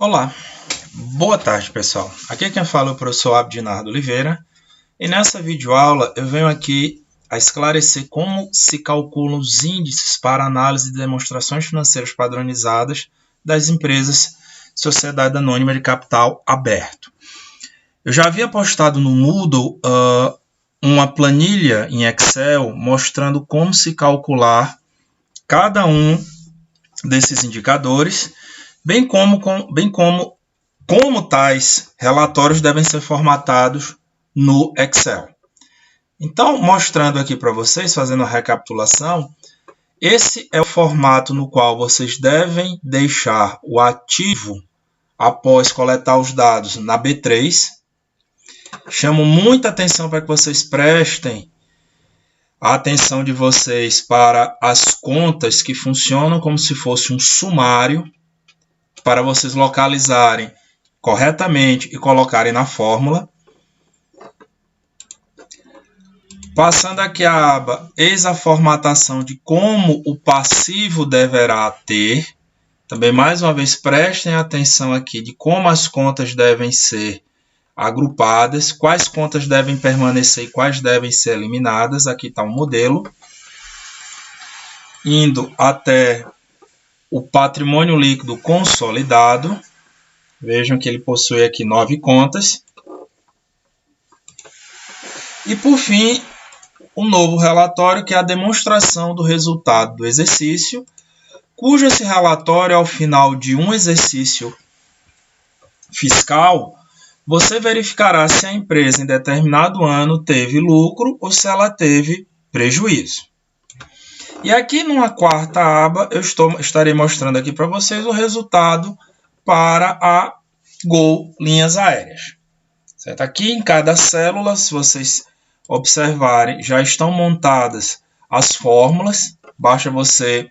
Olá, boa tarde pessoal. Aqui quem fala é o professor Abdinardo Oliveira e nessa videoaula eu venho aqui a esclarecer como se calculam os índices para análise de demonstrações financeiras padronizadas das empresas Sociedade Anônima de Capital Aberto. Eu já havia postado no Moodle uma planilha em Excel mostrando como se calcular cada um desses indicadores, bem como tais relatórios devem ser formatados no Excel. Então, mostrando aqui para vocês, fazendo a recapitulação, esse é o formato no qual vocês devem deixar o ativo após coletar os dados na B3. Chamo muita atenção para que vocês prestem a atenção de vocês para as contas que funcionam como se fosse um sumário, para vocês localizarem corretamente e colocarem na fórmula. Passando aqui a aba, eis a formatação de como o passivo deverá ter. Também, mais uma vez, prestem atenção aqui de como as contas devem ser agrupadas, quais contas devem permanecer e quais devem ser eliminadas. Aqui está um modelo. Indo até o patrimônio líquido consolidado. Vejam que ele possui aqui 9 contas. E, por fim, o novo relatório, que é a demonstração do resultado do exercício, cujo esse relatório, ao final de um exercício fiscal, você verificará se a empresa em determinado ano teve lucro ou se ela teve prejuízo. E aqui numa quarta aba, eu estarei mostrando aqui para vocês o resultado para a Gol Linhas Aéreas. Certo? Aqui em cada célula, se vocês observarem, já estão montadas as fórmulas. Basta você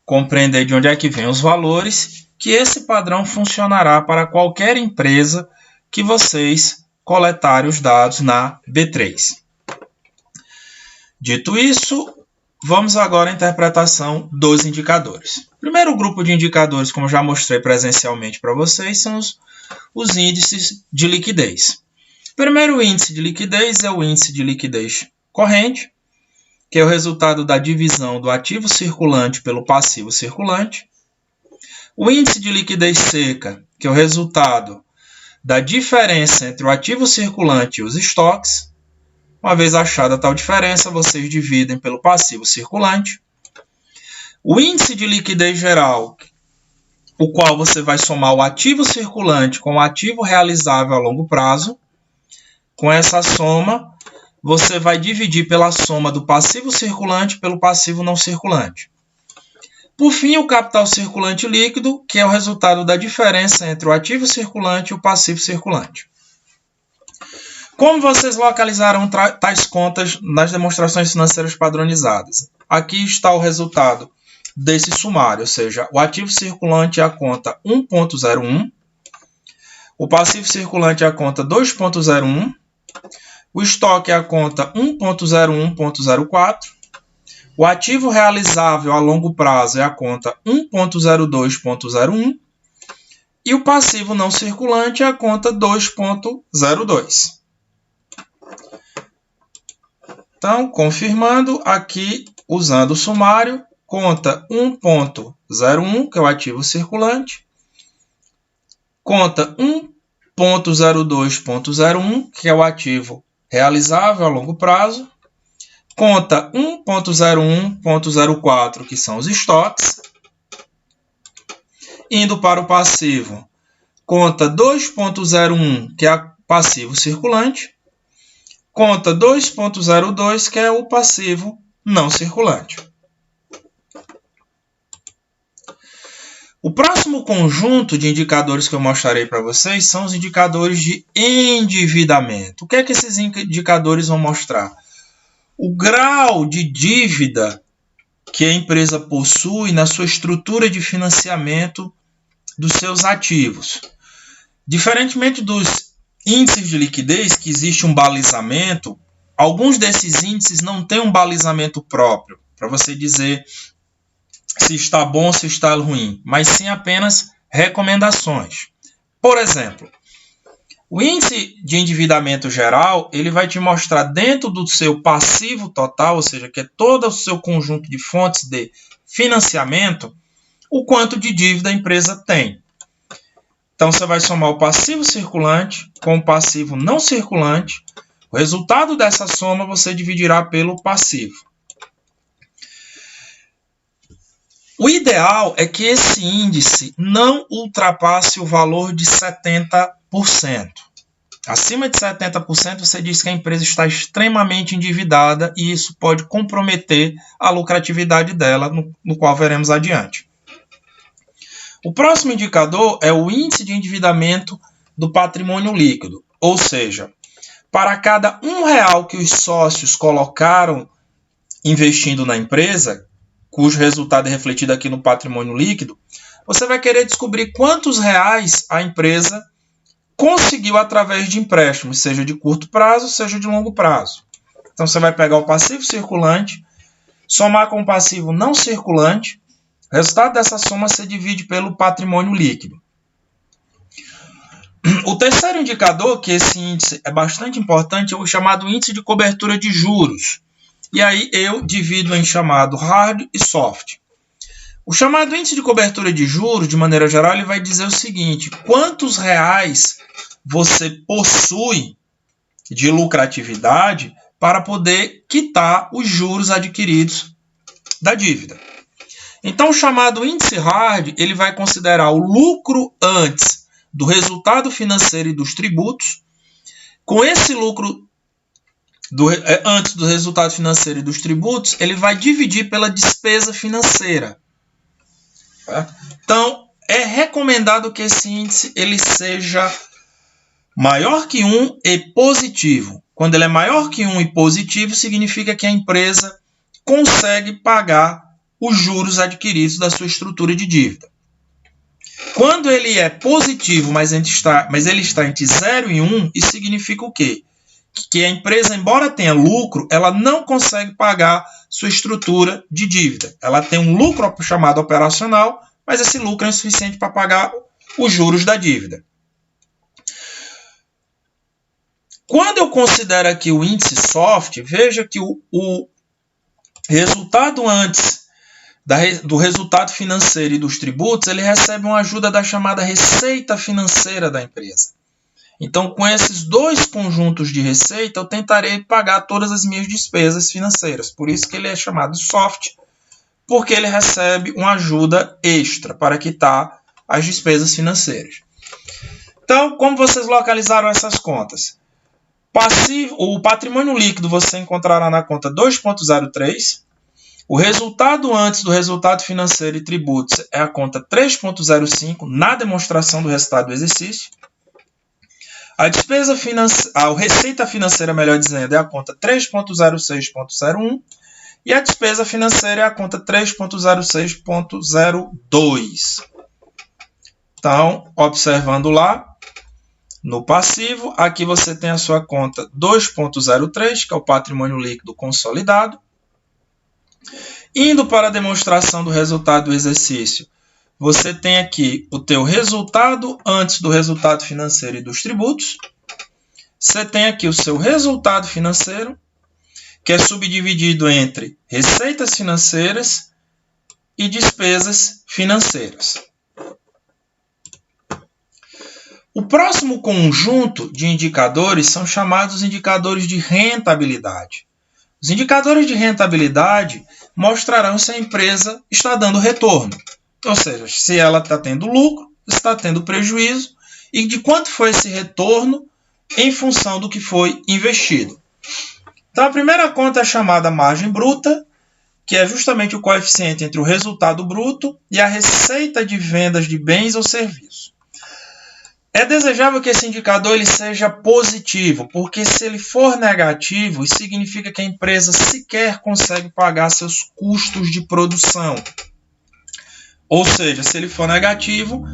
compreender de onde é que vem os valores, que esse padrão funcionará para qualquer empresa que vocês coletarem os dados na B3. Dito isso, vamos agora à interpretação dos indicadores. O primeiro grupo de indicadores, como já mostrei presencialmente para vocês, são os índices de liquidez. O primeiro índice de liquidez é o índice de liquidez corrente, que é o resultado da divisão do ativo circulante pelo passivo circulante. O índice de liquidez seca, que é o resultado da diferença entre o ativo circulante e os estoques. Uma vez achada tal diferença, vocês dividem pelo passivo circulante. O índice de liquidez geral, o qual você vai somar o ativo circulante com o ativo realizável a longo prazo. Com essa soma, você vai dividir pela soma do passivo circulante pelo passivo não circulante. Por fim, o capital circulante líquido, que é o resultado da diferença entre o ativo circulante e o passivo circulante. Como vocês localizarão tais contas nas demonstrações financeiras padronizadas? Aqui está o resultado desse sumário, ou seja, o ativo circulante é a conta 1.01, o passivo circulante é a conta 2.01, o estoque é a conta 1.01.04, o ativo realizável a longo prazo é a conta 1.02.01 e o passivo não circulante é a conta 2.02. Então, confirmando aqui, usando o sumário, conta 1.01, que é o ativo circulante, conta 1.02.01, que é o ativo realizável a longo prazo, conta 1.01.04, que são os estoques. Indo para o passivo, conta 2.01, que é o passivo circulante, conta 2.02, que é o passivo não circulante. O próximo conjunto de indicadores que eu mostrarei para vocês são os indicadores de endividamento. O que é que esses indicadores vão mostrar? O grau de dívida que a empresa possui na sua estrutura de financiamento dos seus ativos. Diferentemente dos índices de liquidez, que existe um balizamento, alguns desses índices não têm um balizamento próprio, para você dizer se está bom ou se está ruim, mas sim apenas recomendações. Por exemplo, o índice de endividamento geral, ele vai te mostrar dentro do seu passivo total, ou seja, que é todo o seu conjunto de fontes de financiamento, o quanto de dívida a empresa tem. Então, você vai somar o passivo circulante com o passivo não circulante. O resultado dessa soma você dividirá pelo passivo. O ideal é que esse índice não ultrapasse o valor de 70%. Acima de 70%, você diz que a empresa está extremamente endividada e isso pode comprometer a lucratividade dela, no qual veremos adiante. O próximo indicador é o índice de endividamento do patrimônio líquido, ou seja, para cada R$1 que os sócios colocaram investindo na empresa, cujo resultado é refletido aqui no patrimônio líquido, você vai querer descobrir quantos reais a empresa conseguiu através de empréstimos, seja de curto prazo, seja de longo prazo. Então, você vai pegar o passivo circulante, somar com o passivo não circulante, o resultado dessa soma se divide pelo patrimônio líquido. O terceiro indicador, que esse índice é bastante importante, é o chamado índice de cobertura de juros. E aí eu divido em chamado hard e soft. O chamado índice de cobertura de juros, de maneira geral, ele vai dizer o seguinte: quantos reais você possui de lucratividade para poder quitar os juros adquiridos da dívida. Então, o chamado índice hard, ele vai considerar o lucro antes do resultado financeiro e dos tributos. Com esse lucro antes do resultado financeiro e dos tributos, ele vai dividir pela despesa financeira. Então, é recomendado que esse índice ele seja maior que 1 e positivo. Quando ele é maior que 1 e positivo, significa que a empresa consegue pagar os juros adquiridos da sua estrutura de dívida. Quando ele é positivo, mas ele está entre 0 e 1, isso significa o quê? Que a empresa, embora tenha lucro, ela não consegue pagar sua estrutura de dívida. Ela tem um lucro chamado operacional, mas esse lucro é insuficiente para pagar os juros da dívida. Quando eu considero aqui o índice soft, veja que o resultado antes do resultado financeiro e dos tributos, ele recebe uma ajuda da chamada receita financeira da empresa. Então, com esses dois conjuntos de receita, eu tentarei pagar todas as minhas despesas financeiras. Por isso que ele é chamado soft, porque ele recebe uma ajuda extra para quitar as despesas financeiras. Então, como vocês localizaram essas contas? O patrimônio líquido você encontrará na conta 2.03. O resultado antes do resultado financeiro e tributos é a conta 3.05, na demonstração do resultado do exercício. A receita financeira, melhor dizendo, é a conta 3.06.01 e a despesa financeira é a conta 3.06.02. Então, observando lá, no passivo, aqui você tem a sua conta 2.03, que é o patrimônio líquido consolidado. Indo para a demonstração do resultado do exercício, você tem aqui o teu resultado antes do resultado financeiro e dos tributos. Você tem aqui o seu resultado financeiro, que é subdividido entre receitas financeiras e despesas financeiras. O próximo conjunto de indicadores são chamados indicadores de rentabilidade. Os indicadores de rentabilidade mostrarão se a empresa está dando retorno. Ou seja, se ela está tendo lucro, está tendo prejuízo e de quanto foi esse retorno em função do que foi investido. Então, a primeira conta é chamada margem bruta, que é justamente o coeficiente entre o resultado bruto e a receita de vendas de bens ou serviços. É desejável que esse indicador ele seja positivo, porque se ele for negativo, isso significa que a empresa sequer consegue pagar seus custos de produção. Ou seja, se ele for negativo,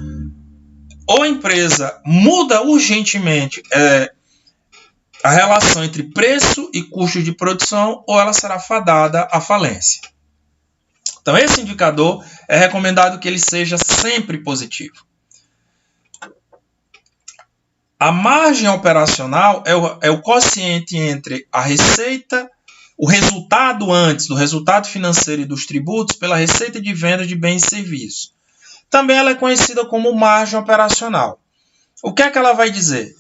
ou a empresa muda urgentemente a relação entre preço e custo de produção, ou ela será fadada à falência. Então, esse indicador é recomendado que ele seja sempre positivo. A margem operacional é o quociente entre a receita, o resultado antes do resultado financeiro e dos tributos pela receita de venda de bens e serviços. Também ela é conhecida como margem operacional. O que é que ela vai dizer?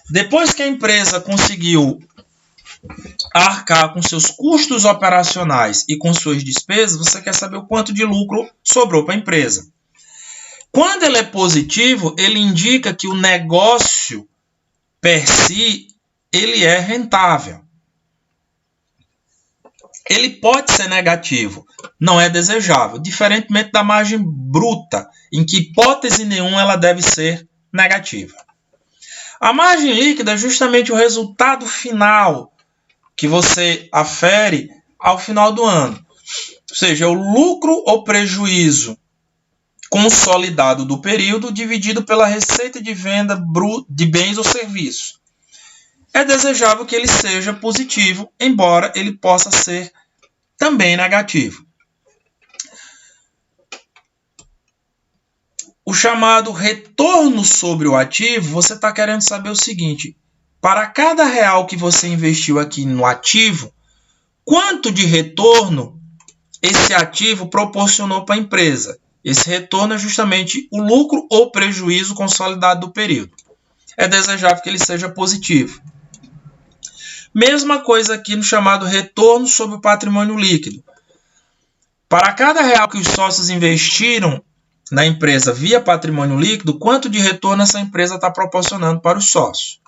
Depois que a empresa conseguiu arcar com seus custos operacionais e com suas despesas, você quer saber o quanto de lucro sobrou para a empresa. Quando ele é positivo, ele indica que o negócio per si, ele é rentável. Ele pode ser negativo, não é desejável, diferentemente da margem bruta, em que hipótese nenhuma ela deve ser negativa. A margem líquida é justamente o resultado final que você afere ao final do ano. Ou seja, é o lucro ou prejuízo consolidado do período dividido pela receita de venda de bens ou serviços. É desejável que ele seja positivo, embora ele possa ser também negativo. O chamado retorno sobre o ativo, você está querendo saber o seguinte: para cada real que você investiu aqui no ativo, quanto de retorno esse ativo proporcionou para a empresa? Esse retorno é justamente o lucro ou prejuízo consolidado do período. É desejável que ele seja positivo. Mesma coisa aqui no chamado retorno sobre o patrimônio líquido. Para cada real que os sócios investiram na empresa via patrimônio líquido, quanto de retorno essa empresa está proporcionando para os sócios?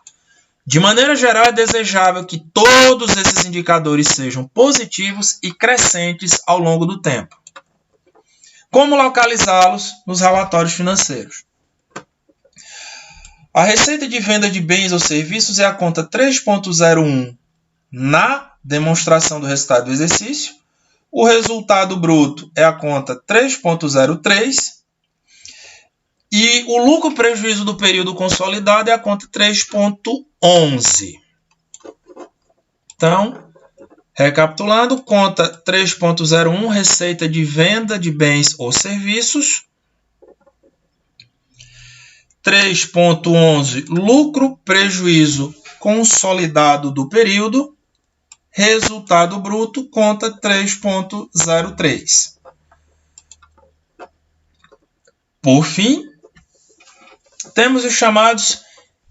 De maneira geral, é desejável que todos esses indicadores sejam positivos e crescentes ao longo do tempo. Como localizá-los nos relatórios financeiros? A receita de venda de bens ou serviços é a conta 3.01 na demonstração do resultado do exercício. O resultado bruto é a conta 3.03. E o lucro-prejuízo do período consolidado é a conta 3.11. Então, recapitulando, conta 3.01, receita de venda de bens ou serviços. 3.11, lucro-prejuízo consolidado do período. Resultado bruto, conta 3.03. Por fim, temos os chamados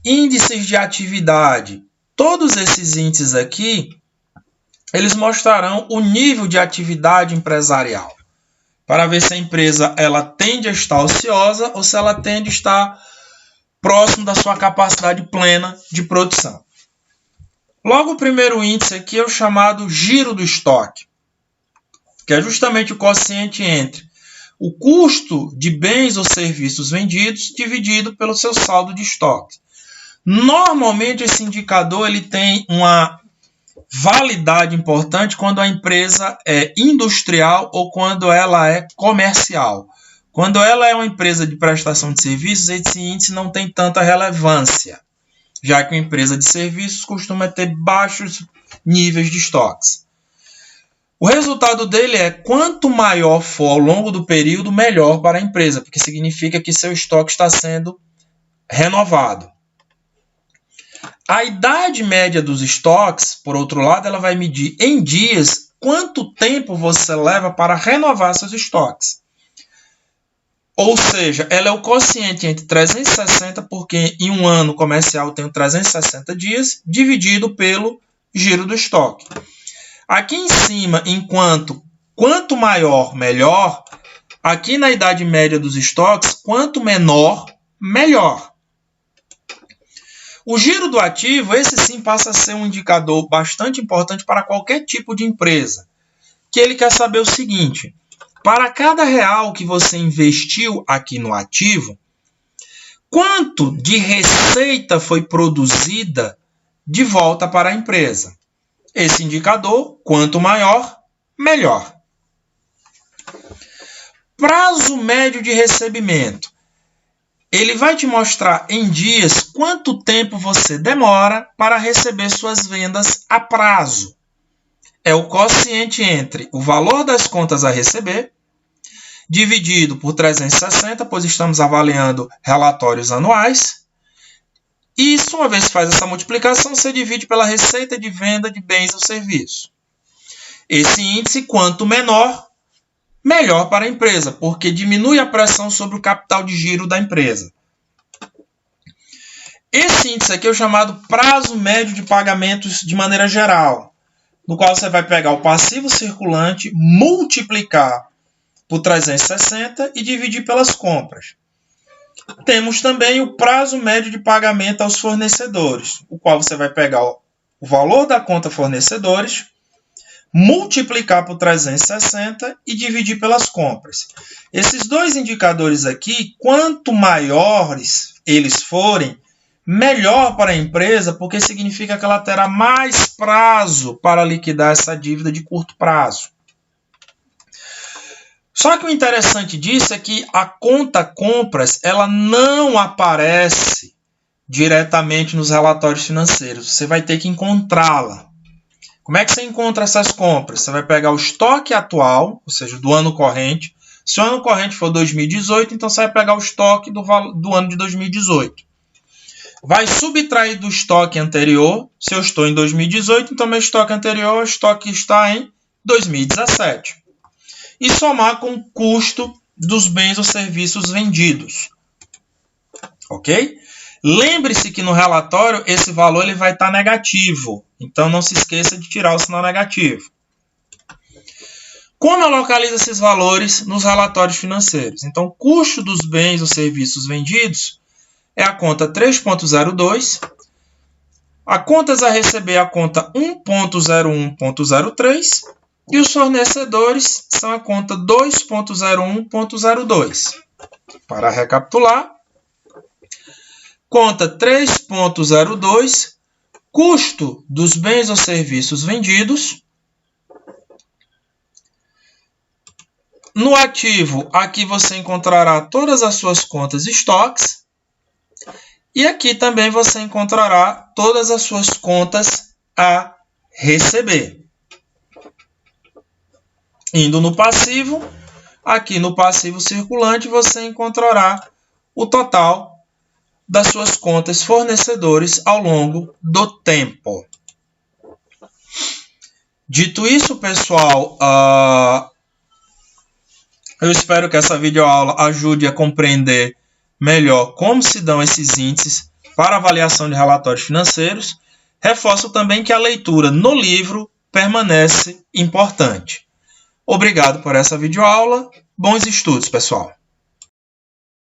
índices de atividade. Todos esses índices aqui, eles mostrarão o nível de atividade empresarial, para ver se a empresa ela tende a estar ociosa ou se ela tende a estar próximo da sua capacidade plena de produção. Logo, o primeiro índice aqui é o chamado giro do estoque, que é justamente o quociente entre o custo de bens ou serviços vendidos dividido pelo seu saldo de estoque. Normalmente, esse indicador ele tem uma validade importante quando a empresa é industrial ou quando ela é comercial. Quando ela é uma empresa de prestação de serviços, esse índice não tem tanta relevância, já que a empresa de serviços costuma ter baixos níveis de estoques. O resultado dele é quanto maior for ao longo do período, melhor para a empresa, porque significa que seu estoque está sendo renovado. A idade média dos estoques, por outro lado, ela vai medir em dias quanto tempo você leva para renovar seus estoques. Ou seja, ela é o quociente entre 360, porque em um ano comercial eu tenho 360 dias, dividido pelo giro do estoque. Aqui em cima, quanto maior, melhor. Aqui na idade média dos estoques, quanto menor, melhor. O giro do ativo, esse sim passa a ser um indicador bastante importante para qualquer tipo de empresa, que ele quer saber o seguinte: para cada real que você investiu aqui no ativo, quanto de receita foi produzida de volta para a empresa? Esse indicador, quanto maior, melhor. Prazo médio de recebimento. Ele vai te mostrar em dias quanto tempo você demora para receber suas vendas a prazo. É o quociente entre o valor das contas a receber, dividido por 360, pois estamos avaliando relatórios anuais, E isso, uma vez que faz essa multiplicação, você divide pela receita de venda de bens ou serviços. Esse índice, quanto menor, melhor para a empresa, porque diminui a pressão sobre o capital de giro da empresa. Esse índice aqui é o chamado prazo médio de pagamentos de maneira geral, no qual você vai pegar o passivo circulante, multiplicar por 360 e dividir pelas compras. Temos também o prazo médio de pagamento aos fornecedores, o qual você vai pegar o valor da conta fornecedores, multiplicar por 360 e dividir pelas compras. Esses dois indicadores aqui, quanto maiores eles forem, melhor para a empresa, porque significa que ela terá mais prazo para liquidar essa dívida de curto prazo. Só que o interessante disso é que a conta compras ela não aparece diretamente nos relatórios financeiros. Você vai ter que encontrá-la. Como é que você encontra essas compras? Você vai pegar o estoque atual, ou seja, do ano corrente. Se o ano corrente for 2018, então você vai pegar o estoque do ano de 2018. Vai subtrair do estoque anterior. Se eu estou em 2018, então meu estoque anterior é o estoque que está em 2017. E somar com o custo dos bens ou serviços vendidos. Ok? Lembre-se que no relatório esse valor ele vai estar negativo. Então não se esqueça de tirar o sinal negativo. Como eu localizo esses valores nos relatórios financeiros? Então, o custo dos bens ou serviços vendidos é a conta 3.02. A contas a receber é a conta 1.01.03. E os fornecedores são a conta 2.01.02. Para recapitular, conta 3.02, custo dos bens ou serviços vendidos. No ativo, aqui você encontrará todas as suas contas e estoques. E aqui também você encontrará todas as suas contas a receber. Indo no passivo, aqui no passivo circulante você encontrará o total das suas contas fornecedores ao longo do tempo. Dito isso, pessoal, eu espero que essa videoaula ajude a compreender melhor como se dão esses índices para avaliação de relatórios financeiros. Reforço também que a leitura no livro permanece importante. Obrigado por essa videoaula. Bons estudos, pessoal!